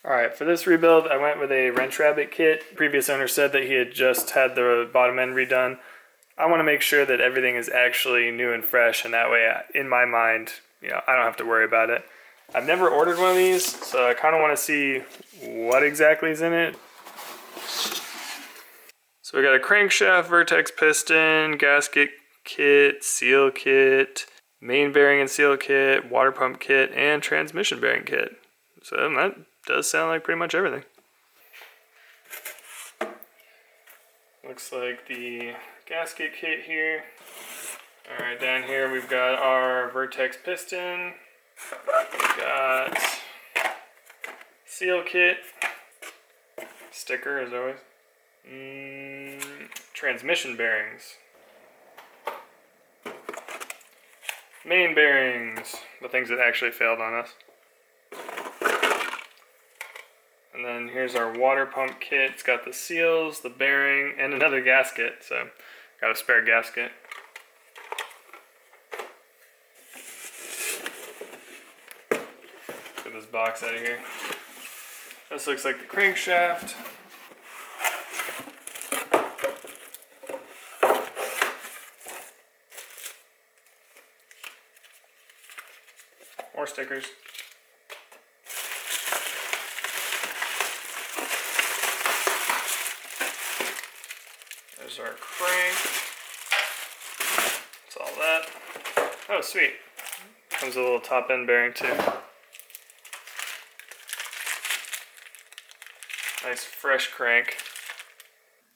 Alright, for this rebuild I went with a wrench rabbit kit. Previous owner said that he had just had the bottom end redone. I want to make sure that everything is actually new and fresh, and that way, in my mind, I don't have to worry about it. I've never ordered one of these, so I kind of want to see what exactly is in it. So we got a crankshaft, vertex piston, gasket kit, seal kit, main bearing and seal kit, water pump kit, and transmission bearing kit. So that does sound like pretty much everything. Looks like the gasket kit here. Alright, down here we've got our vertex piston. We've got seal kit. Sticker as always. Transmission bearings. Main bearings. The things that actually failed on us. And then here's our water pump kit. It's got the seals, the bearing, and another gasket. So, got a spare gasket. Get this box out of here. This looks like the crankshaft. More stickers. There's our crank. That's all that. Oh, sweet. Comes with a little top end bearing too. Nice fresh crank.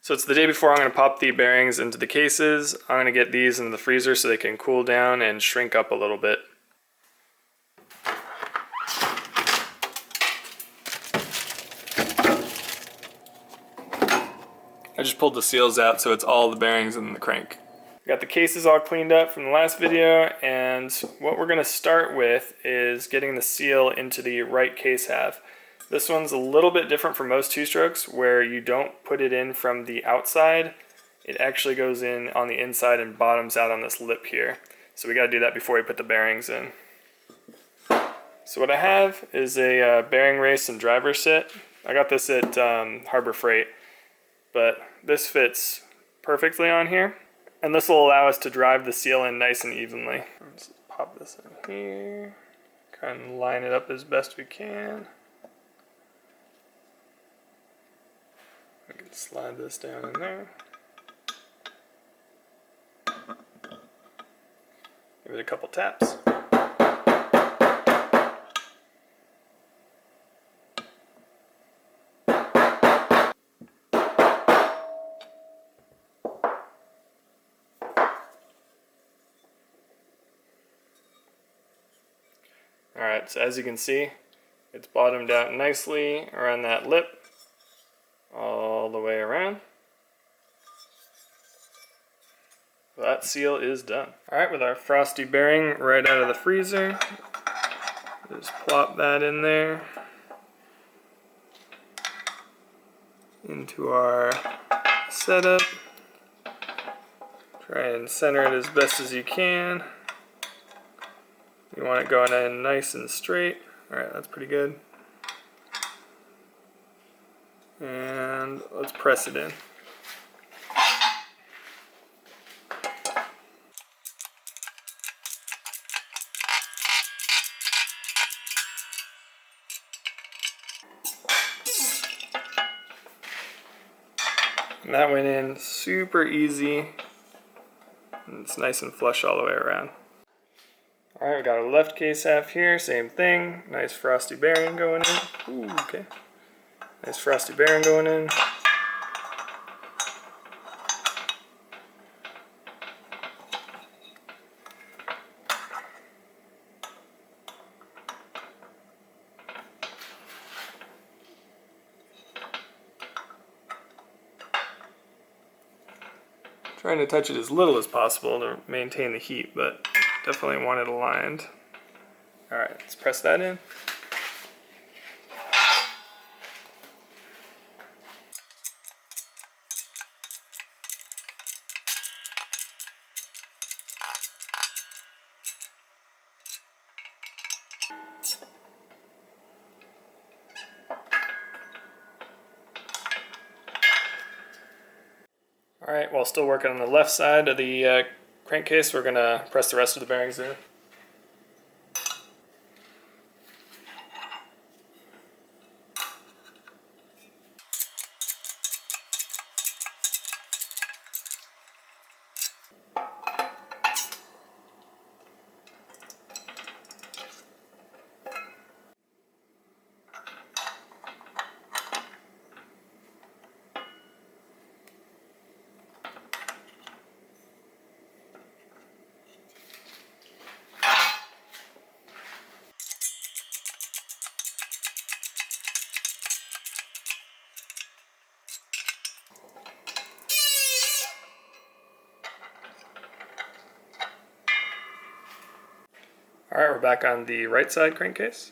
So it's the day before I'm going to pop the bearings into the cases. I'm going to get these in the freezer so they can cool down and shrink up a little bit. I just pulled the seals out so it's all the bearings and the crank. Got the cases all cleaned up from the last video, and what we're going to start with is getting the seal into the right case half. This one's a little bit different from most two-strokes, where you don't put it in from the outside. It actually goes in on the inside and bottoms out on this lip here. So we got to do that before we put the bearings in. So what I have is a bearing race and driver sit. I got this at Harbor Freight, but this fits perfectly on here. And this will allow us to drive the seal in nice and evenly. Let's pop this in here. Kind of line it up as best we can. We can slide this down in there. Give it a couple taps. Alright, so as you can see, it's bottomed out nicely around that lip, all the way around. That seal is done. Alright, with our frosty bearing right out of the freezer, just plop that in there, into our setup. Try and center it as best as you can. You want it going in nice and straight. Alright, that's pretty good. And let's press it in. And that went in super easy. And it's nice and flush all the way around. Alright, we got our left case half here, same thing. Nice frosty bearing going in. Ooh, okay. Nice frosty bearing going in. Trying to touch it as little as possible to maintain the heat, but definitely want it aligned. Alright, let's press that in. Alright, while still working on the left side of the crankcase, we're going to press the rest of the bearings in. Alright, we're back on the right side crankcase.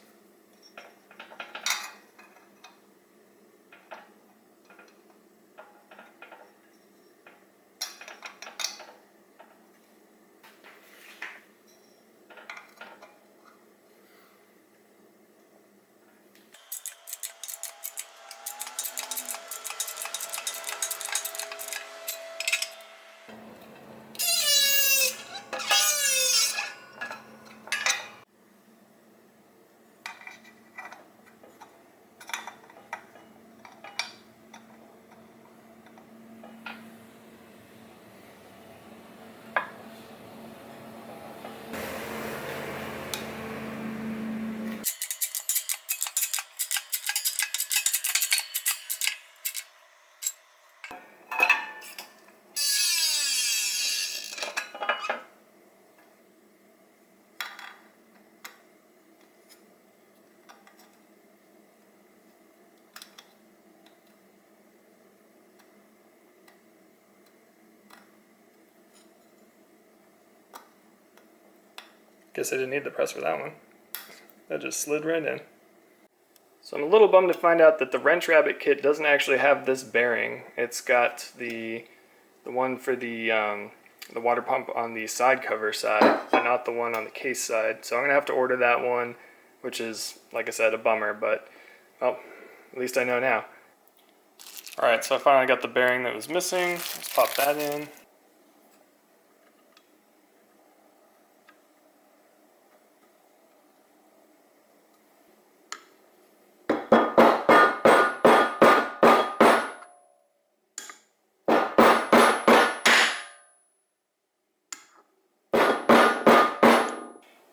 Guess I didn't need the press for that one. That just slid right in. So I'm a little bummed to find out that the Wrench Rabbit kit doesn't actually have this bearing. It's got the one for the water pump on the side cover side, but not the one on the case side. So I'm gonna have to order that one, which is, like I said, a bummer, but well, at least I know now. Alright, so I finally got the bearing that was missing. Let's pop that in.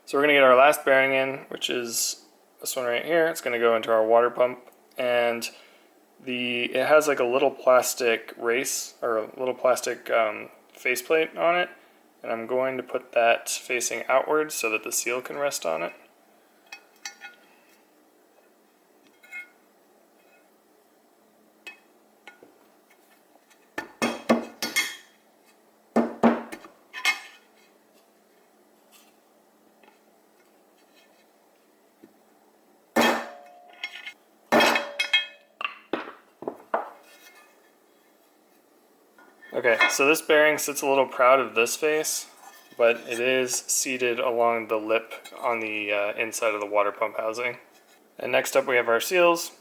So we're going to get our last bearing in, which is this one right here. It's going to go into our water pump, and it has like a little plastic race, or a little plastic faceplate on it, and I'm going to put that facing outwards so that the seal can rest on it. Okay, so this bearing sits a little proud of this face, but it is seated along the lip on the inside of the water pump housing. And next up we have our seals.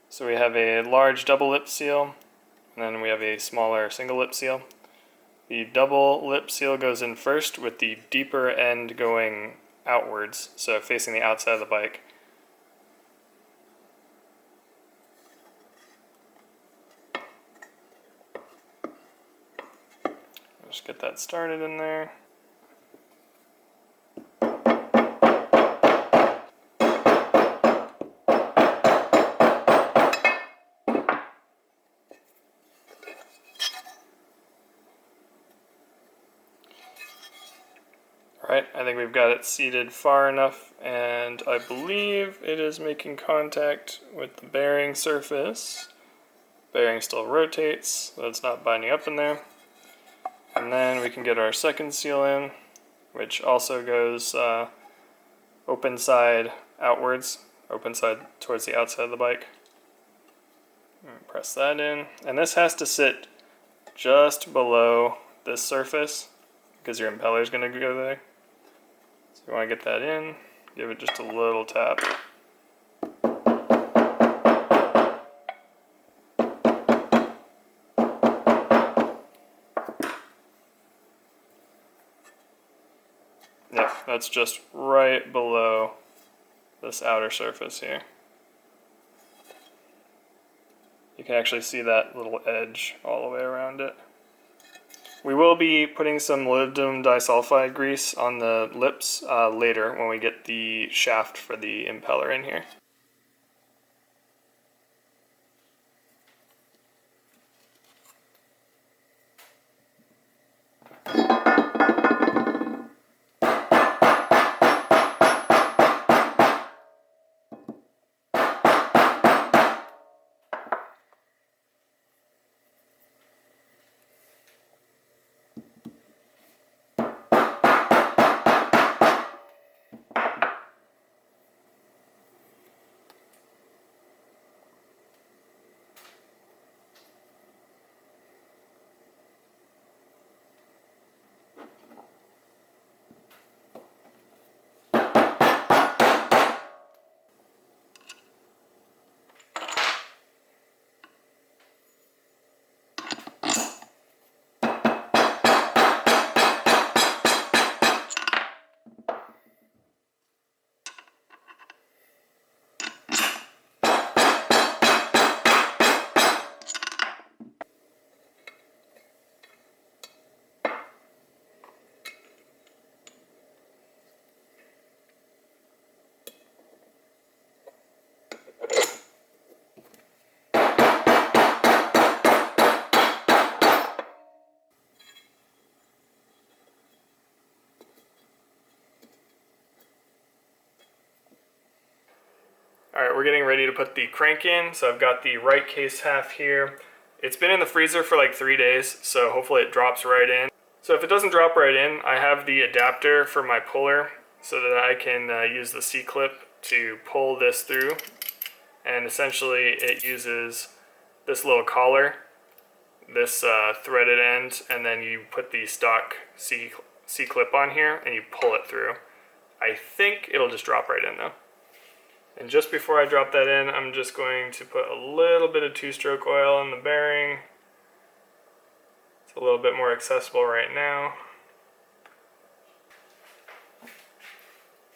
So we have a large double lip seal, and then we have a smaller single lip seal. The double lip seal goes in first with the deeper end going outwards, so facing the outside of the bike. Just get that started in there. Alright, I think we've got it seated far enough, and I believe it is making contact with the bearing surface. Bearing still rotates, so it's not binding up in there. And then we can get our second seal in, which also goes open side outwards, open side towards the outside of the bike. Press that in, and this has to sit just below this surface because your impeller is going to go there. So you want to get that in, give it just a little tap. Yep, that's just right below this outer surface here. You can actually see that little edge all the way around it. We will be putting some molybdenum disulfide grease on the lips later when we get the shaft for the impeller in here. Alright, we're getting ready to put the crank in, so I've got the right case half here. It's been in the freezer for like 3 days, so hopefully it drops right in. So if it doesn't drop right in, I have the adapter for my puller so that I can use the C-clip to pull this through. And essentially it uses this little collar, this threaded end, and then you put the stock C-clip on here and you pull it through. I think it'll just drop right in though. And just before I drop that in, I'm just going to put a little bit of two-stroke oil on the bearing. It's a little bit more accessible right now.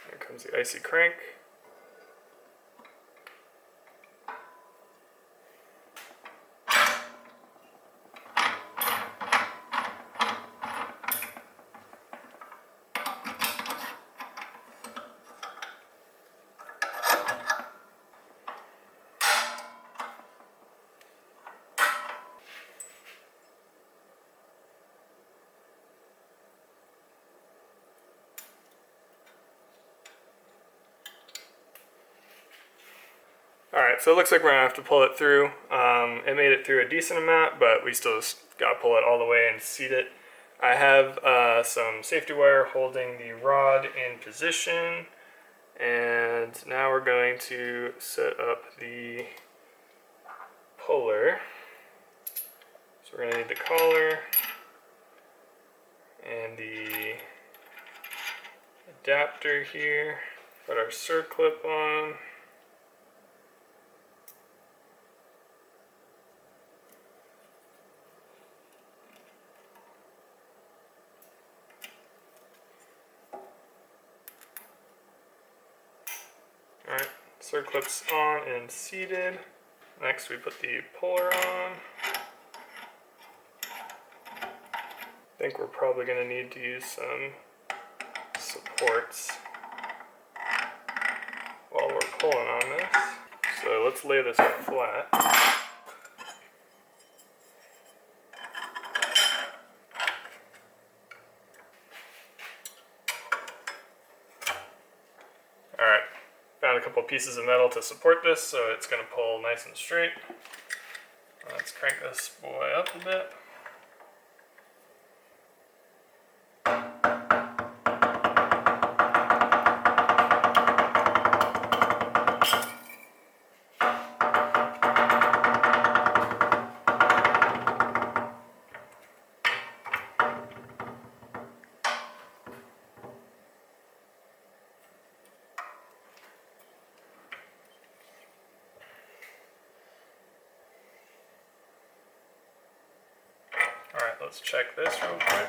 Here comes the icy crank. Alright, so it looks like we're going to have to pull it through. It made it through a decent amount, but we still got to pull it all the way and seat it. I have some safety wire holding the rod in position, and now we're going to set up the puller. So we're going to need the collar and the adapter here. Put our circlip on. Alright, circlips on and seated. Next we put the puller on. I think we're probably going to need to use some supports while we're pulling on this. So let's lay this flat. Alright, found a couple pieces of metal to support this so it's going to pull nice and straight. Let's crank this boy up a bit. Alright, let's check this real quick.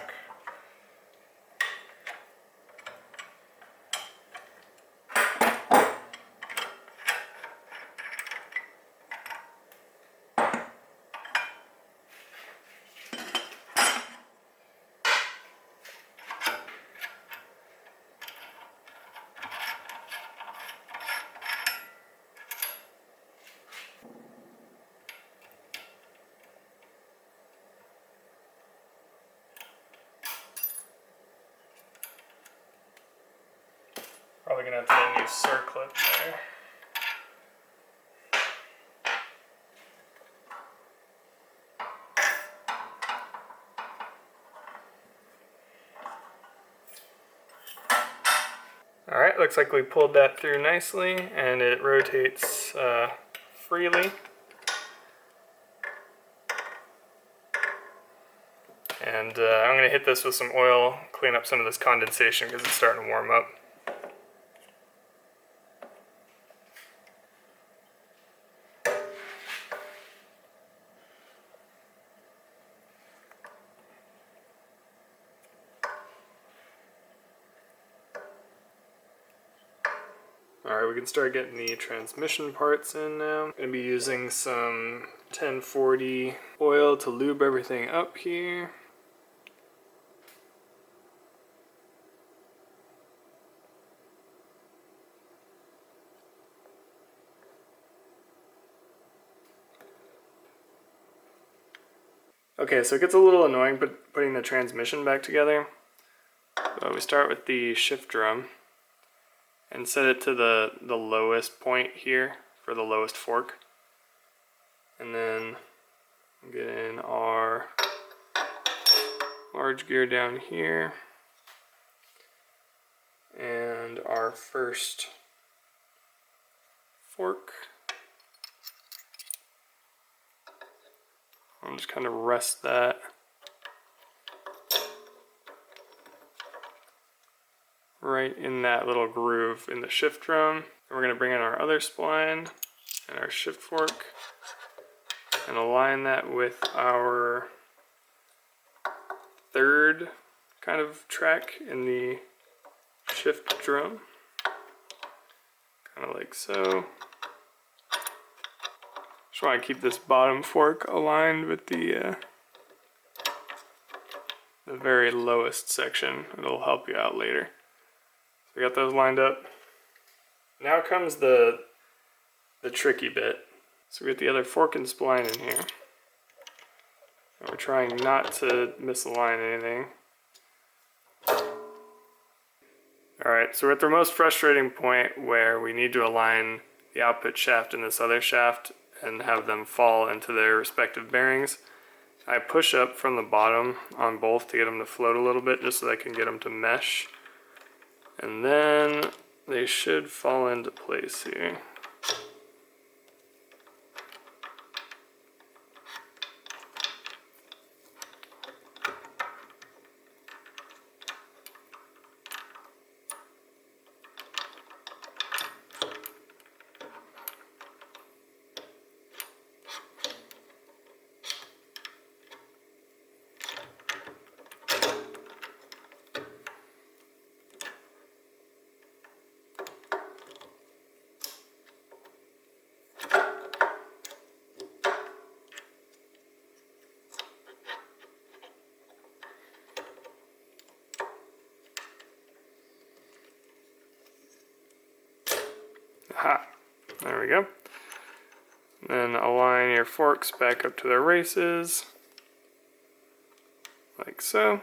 Probably gonna have to get a new circlip there. Alright, looks like we pulled that through nicely and it rotates freely. And I'm going to hit this with some oil, clean up some of this condensation because it's starting to warm up. Alright, we can start getting the transmission parts in now. I'm going to be using some 1040 oil to lube everything up here. Okay, so it gets a little annoying putting the transmission back together. So we start with the shift drum and set it to the lowest point here for the lowest fork. And then get in our large gear down here and our first fork. I'll just kind of rest that right in that little groove in the shift drum. And we're going to bring in our other spline and our shift fork and align that with our third kind of track in the shift drum. Kind of like so. Just want to keep this bottom fork aligned with the very lowest section. It'll help you out later. So we got those lined up. Now comes the tricky bit. So we get the other fork and spline in here. And we're trying not to misalign anything. Alright, so we're at the most frustrating point where we need to align the output shaft and this other shaft and have them fall into their respective bearings. I push up from the bottom on both to get them to float a little bit just so I can get them to mesh. And then they should fall into place here. Aha, there we go. Then align your forks back up to their races, like so.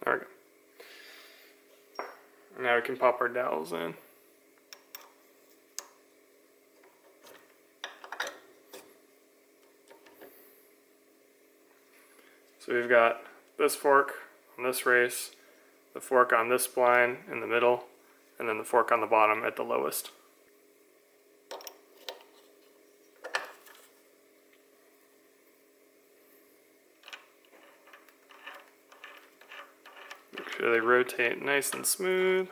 There we go. Now we can pop our dowels in. So we've got this fork on this race, the fork on this spline in the middle, and then the fork on the bottom at the lowest. Make sure they rotate nice and smooth.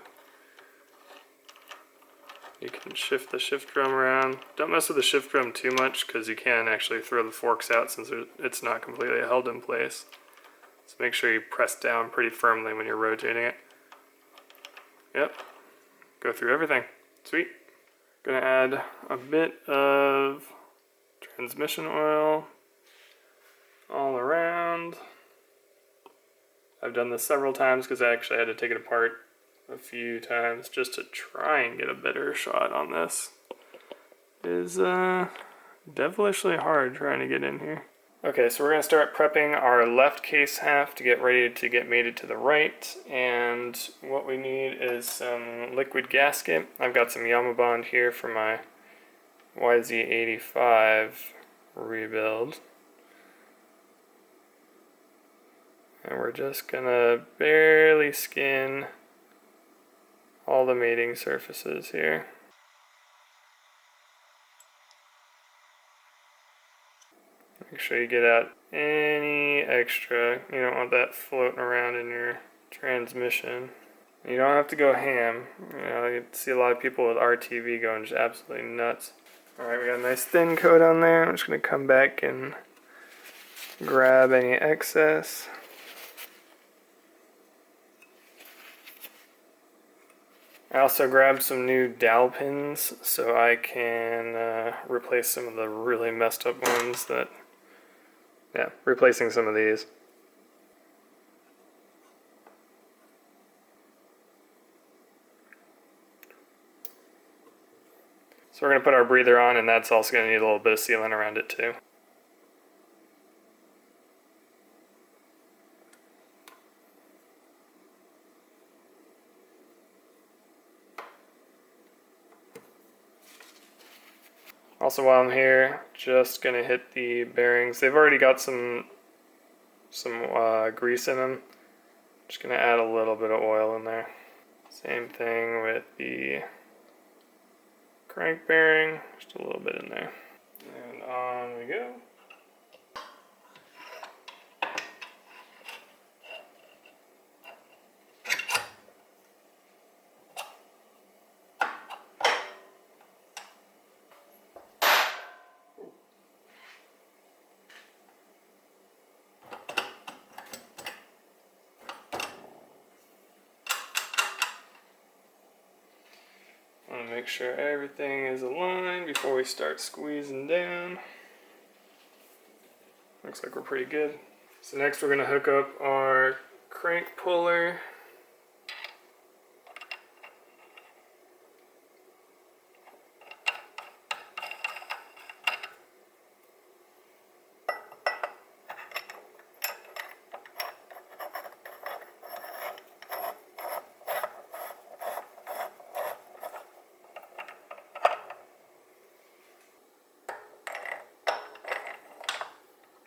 You can shift the shift drum around. Don't mess with the shift drum too much because you can actually throw the forks out since it's not completely held in place. So make sure you press down pretty firmly when you're rotating it. Yep, go through everything. Sweet. Gonna add a bit of transmission oil all around. I've done this several times because I actually had to take it apart a few times just to try and get a better shot on this. It is devilishly hard trying to get in here. Okay, so we're going to start prepping our left case half to get ready to get mated to the right. And what we need is some liquid gasket. I've got some Bond here for my YZ85 rebuild. And we're just going to barely skin all the mating surfaces here. Make sure you get out any extra. You don't want that floating around in your transmission. You don't have to go ham. You know, you see a lot of people with RTV going just absolutely nuts. Alright, we got a nice thin coat on there. I'm just going to come back and grab any excess. I also grabbed some new dowel pins so I can replace some of the really messed up ones that, yeah, replacing some of these. So we're going to put our breather on, and that's also going to need a little bit of sealant around it too. Also, while I'm here, just going to hit the bearings. They've already got some grease in them. Just going to add a little bit of oil in there. Same thing with the crank bearing, just a little bit in there. And on we go. I want to make sure everything is aligned before we start squeezing down. Looks like we're pretty good. So next we're going to hook up our crank puller.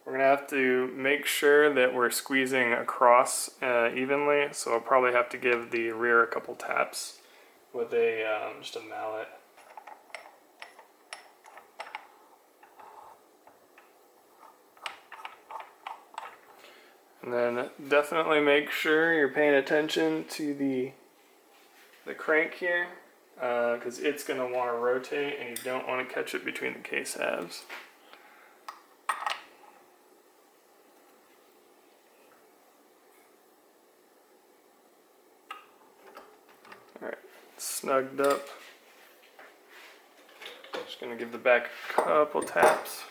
We're going to have to make sure that we're squeezing across evenly, so I'll probably have to give the rear a couple taps with just a mallet. And then definitely make sure you're paying attention to the crank here, because it's going to want to rotate and you don't want to catch it between the case halves. Alright, snugged up. Just going to give the back a couple taps.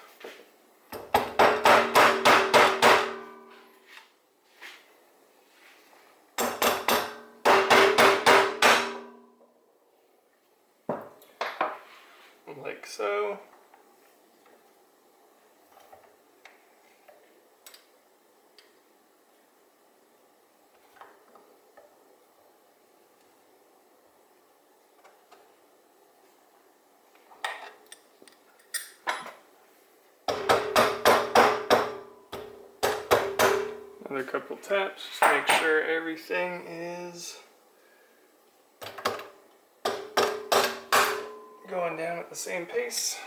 Like so. Another couple taps, just make sure everything is going down at the same pace.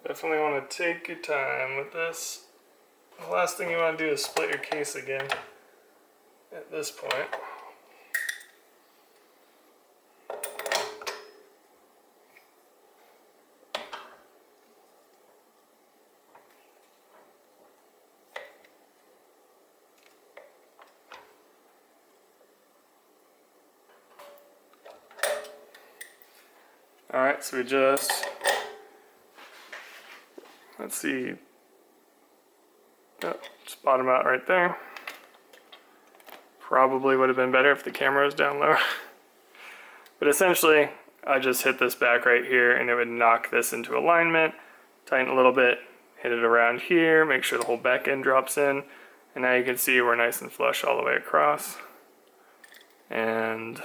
Definitely want to take your time with this. The last thing you want to do is split your case again at this point. Alright, so we just, let's see, oh, just bottom out right there. Probably would have been better if the camera was down lower. But essentially, I just hit this back right here and it would knock this into alignment, tighten a little bit, hit it around here, make sure the whole back end drops in, and now you can see we're nice and flush all the way across. And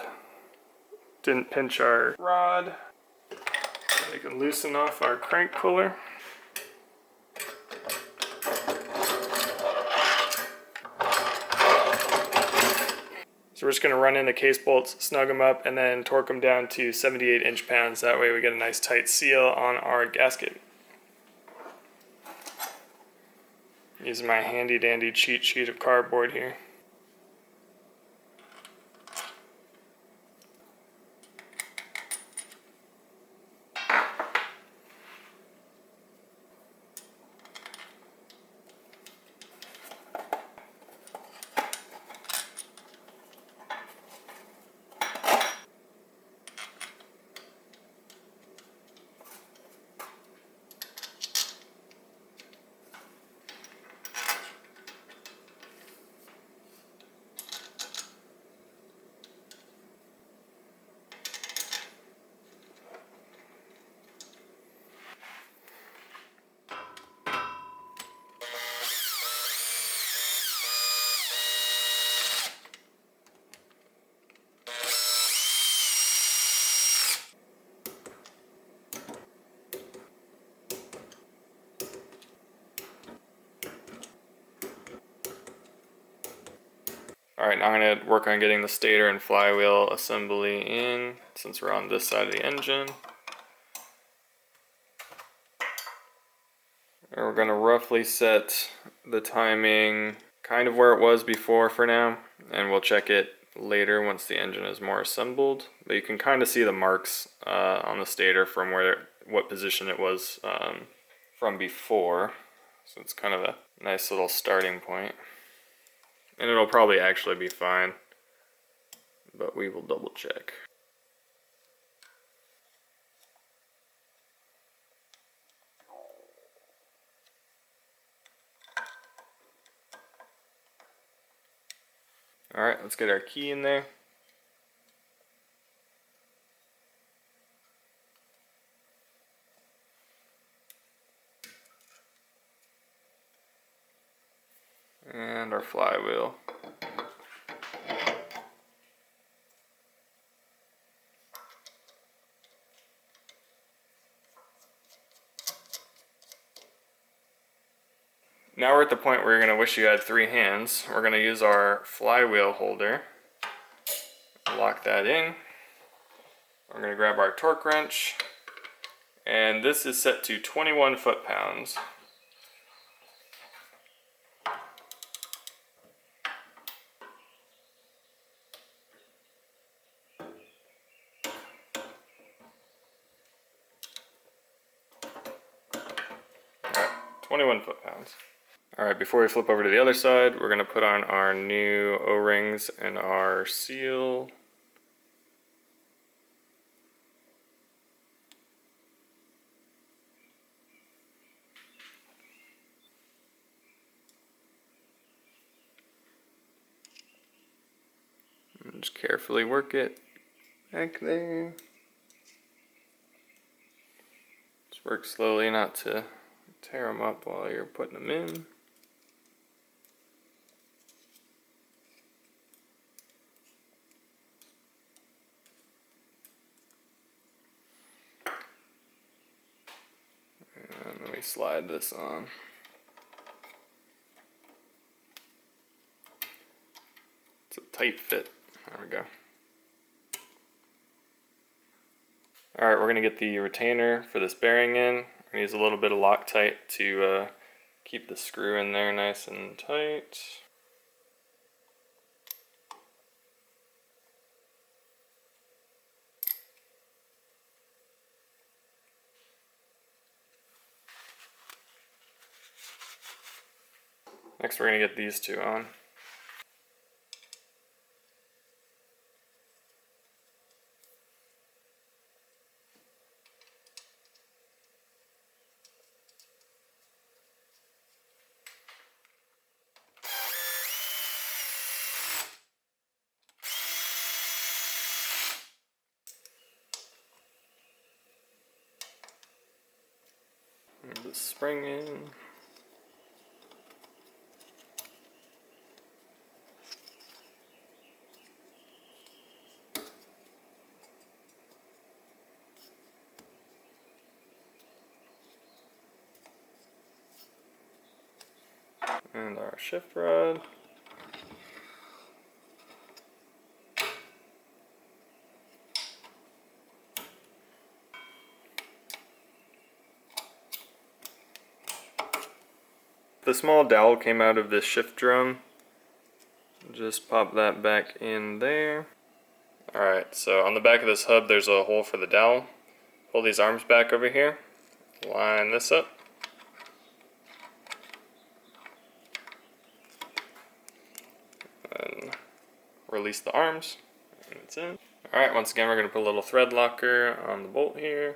didn't pinch our rod. We can loosen off our crank puller. So we're just going to run in the case bolts, snug them up, and then torque them down to 78 inch-pounds. That way we get a nice tight seal on our gasket. Using my handy dandy cheat sheet of cardboard here. Alright, now I'm going to work on getting the stator and flywheel assembly in, since we're on this side of the engine. And we're going to roughly set the timing kind of where it was before for now, and we'll check it later once the engine is more assembled. But you can kind of see the marks on the stator from what position it was from before. So it's kind of a nice little starting point. And it'll probably actually be fine, but we will double check. Alright, let's get our key in there. And our flywheel. Now we're at the point where you're going to wish you had 3 hands. We're going to use our flywheel holder. Lock that in. We're going to grab our torque wrench. And this is set to 21 foot-pounds. Alright, 21 foot-pounds. Alright, before we flip over to the other side, we're going to put on our new O-rings and our seal. And just carefully work it back there. Just work slowly not to tear them up while you're putting them in. And let me slide this on. It's a tight fit. There we go. Alright, we're going to get the retainer for this bearing in. gonna use a little bit of Loctite to keep the screw in there nice and tight. Next we're gonna get these two on. Move the spring in. And our shift rod. The small dowel came out of this shift drum. Just pop that back in there. Alright, so on the back of this hub there's a hole for the dowel. Pull these arms back over here. Line this up. And release the arms. And it's in. Alright, once again we're going to put a little thread locker on the bolt here.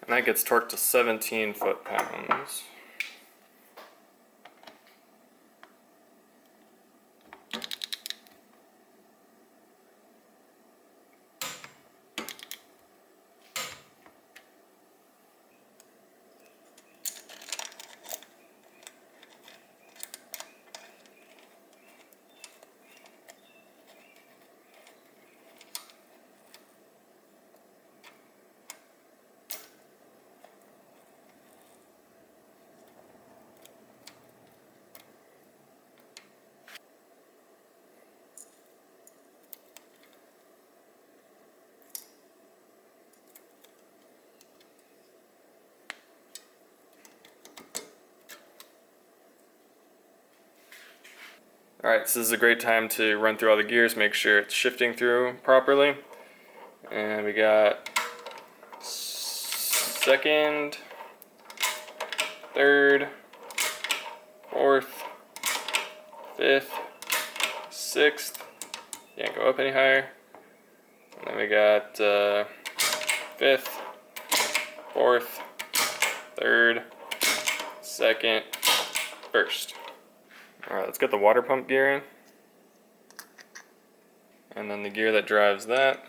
And that gets torqued to 17 foot-pounds. Alright, so this is a great time to run through all the gears, make sure it's shifting through properly. And we got second, third, fourth, fifth, sixth. Can't go up any higher. And then we got fifth, fourth, third, second, first. Alright, let's get the water pump gear in. And then the gear that drives that.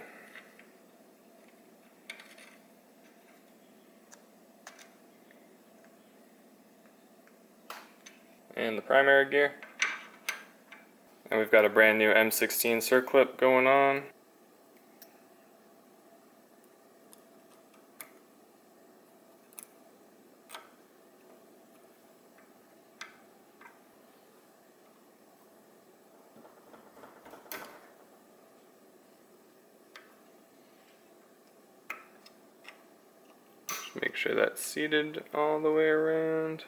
And the primary gear. And we've got a brand new M16 circlip going on. Make sure that's seated all the way around.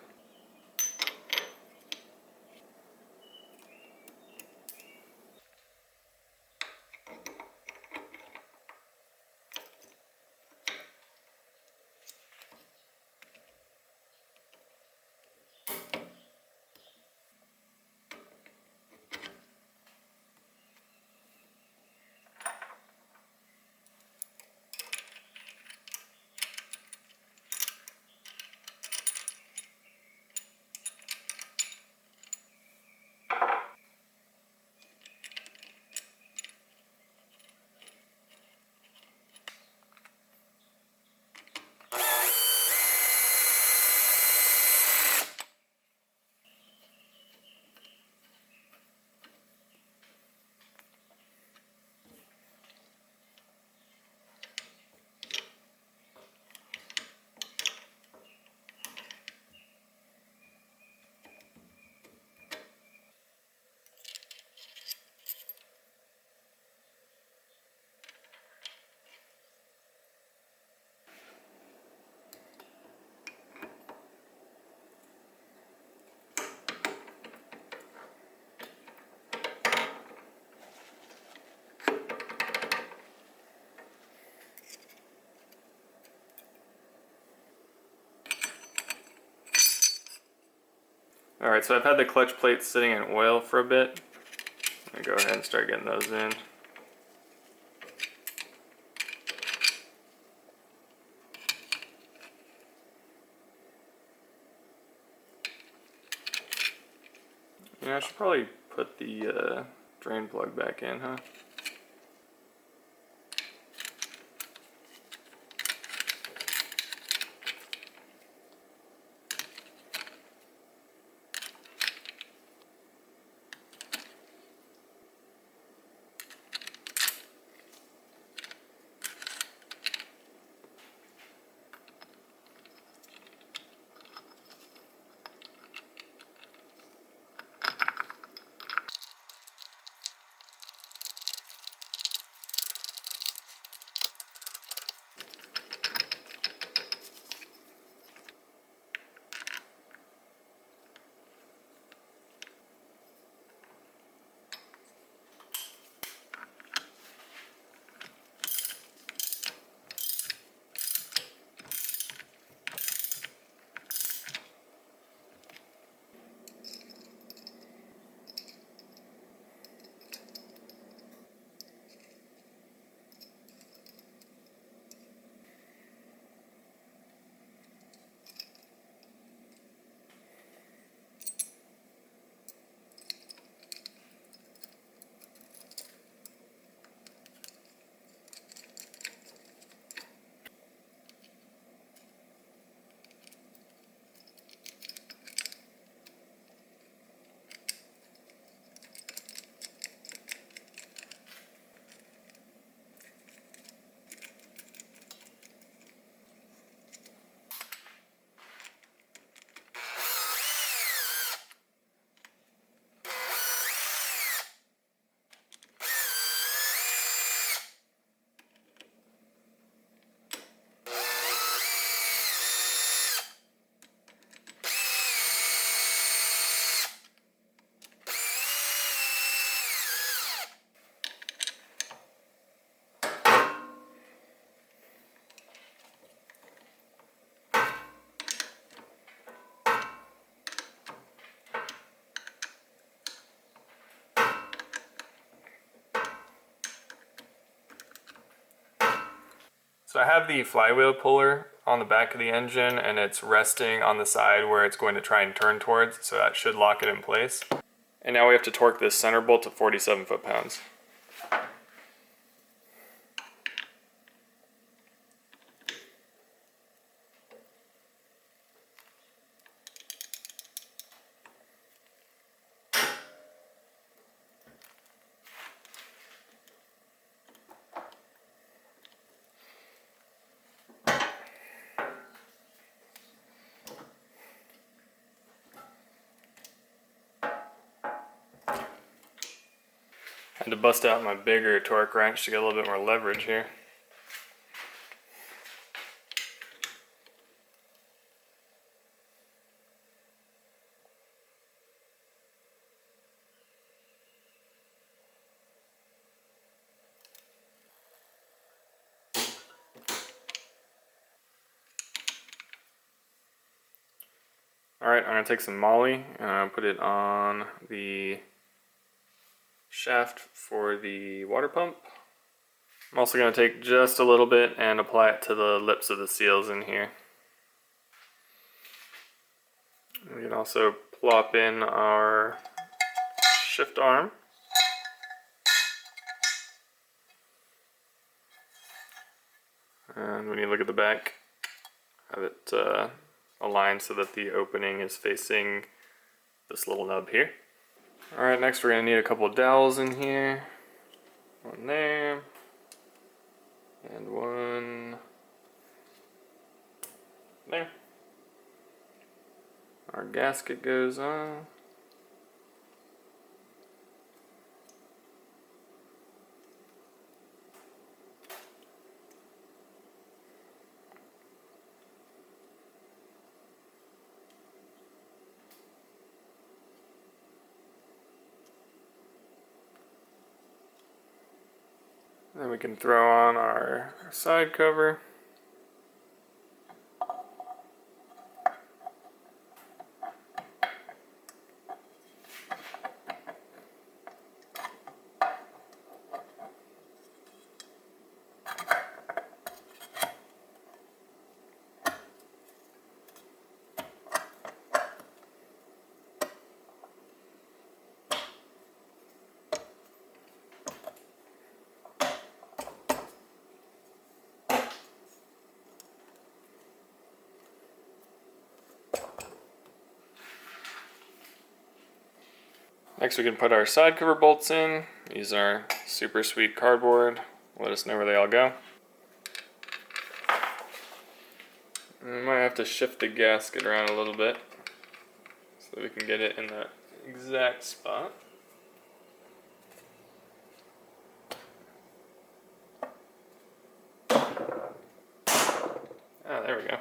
Alright, so I've had the clutch plates sitting in oil for a bit. I'm gonna go ahead and start getting those in. I should probably put the drain plug back in, huh? So I have the flywheel puller on the back of the engine and it's resting on the side where it's going to try and turn towards, so that should lock it in place. And now we have to torque this center bolt to 47 foot-pounds. Had to bust out my bigger torque wrench to get a little bit more leverage here. Alright, I'm going to take some moly and put it on the shaft for the water pump. I'm also going to take just a little bit and apply it to the lips of the seals in here. We can also plop in our shift arm. And when you look at the back, have it aligned so that the opening is facing this little nub here. Alright, next we're going to need a couple of dowels in here. One there. And one there. Our gasket goes on. Then we can throw on our side cover. Next we can put our side cover bolts in. These are super sweet cardboard. Let us know where they all go. And we might have to shift the gasket around a little bit so that we can get it in that exact spot. Ah, there we go.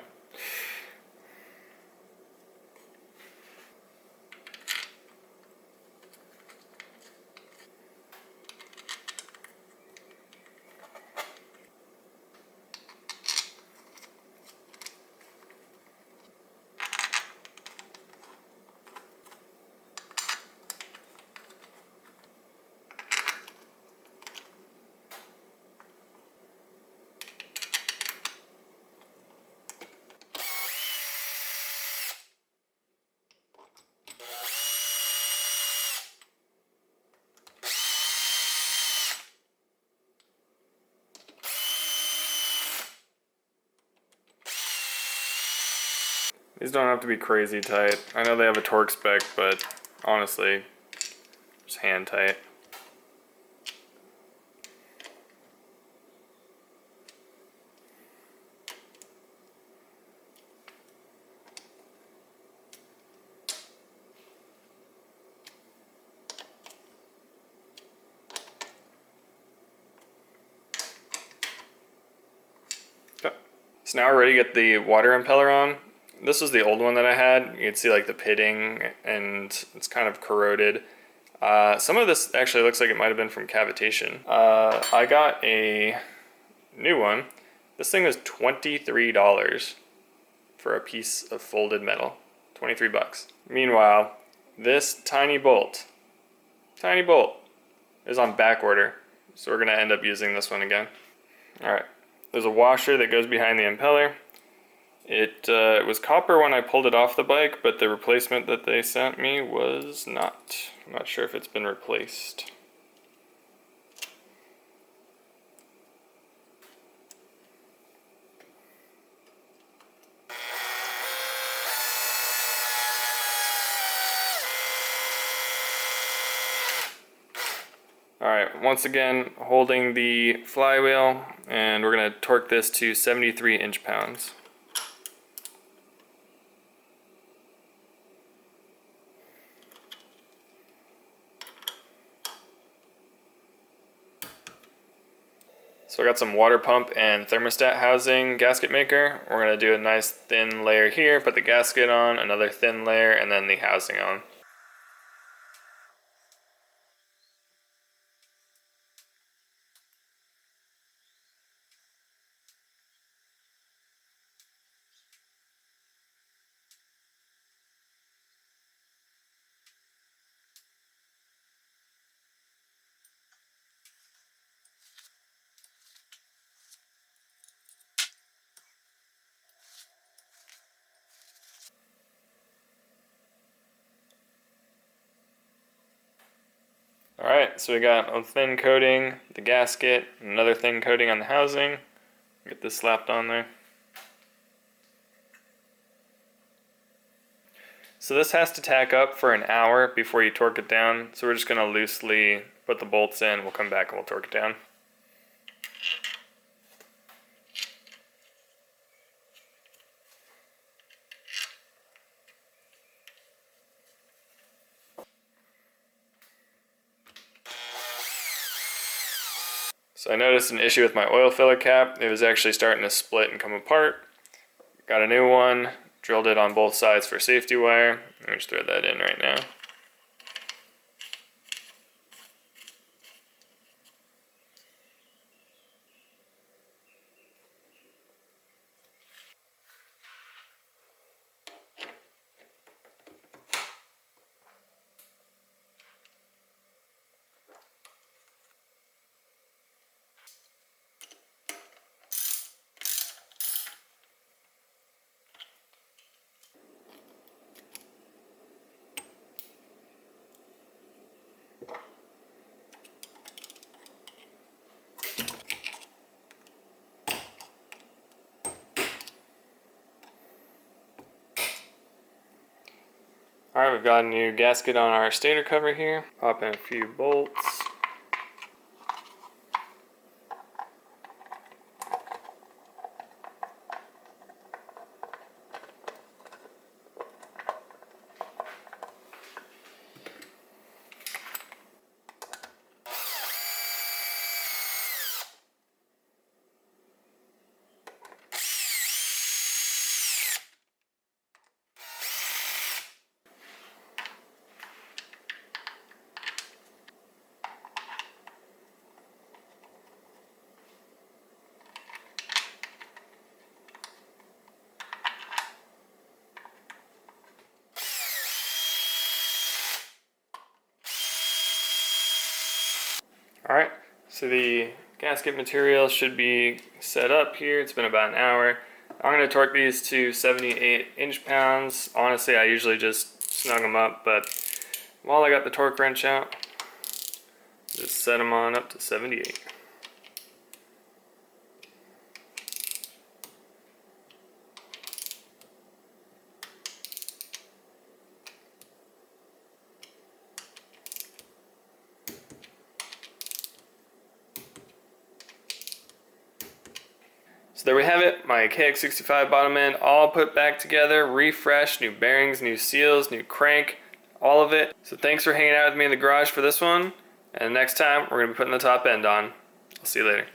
These don't have to be crazy tight. I know they have a torque spec, but honestly, just hand tight. Okay. So now we're ready to get the water impeller on. This was the old one that I had. You can see like the pitting and it's kind of corroded. Some of this actually looks like it might have been from cavitation. I got a new one. This thing was $23 for a piece of folded metal. 23 bucks. Meanwhile, this tiny bolt is on back order. So we're gonna end up using this one again. All right, there's a washer that goes behind the impeller. It was copper when I pulled it off the bike, but the replacement that they sent me was not. I'm not sure if it's been replaced. Alright, once again, holding the flywheel, and we're going to torque this to 73 inch-pounds. So I got some water pump and thermostat housing gasket maker. We're going to do a nice thin layer here, put the gasket on, another thin layer, and then the housing on. Alright, so we got a thin coating, the gasket, another thin coating on the housing. Get this slapped on there. So this has to tack up for an hour before you torque it down. So we're just going to loosely put the bolts in. We'll come back and we'll torque it down. So I noticed an issue with my oil filler cap. It was actually starting to split and come apart. Got a new one, drilled it on both sides for safety wire. Let me just throw that in right now. Alright, we've got a new gasket on our stator cover here. Pop in a few bolts. Alright, so the gasket material should be set up here. It's been about an hour. I'm going to torque these to 78 inch-pounds. Honestly, I usually just snug them up, but while I got the torque wrench out, just set them on up to 78. So there we have it, my KX65 bottom end all put back together, refreshed, new bearings, new seals, new crank, all of it. So thanks for hanging out with me in the garage for this one, and next time we're going to be putting the top end on. I'll see you later.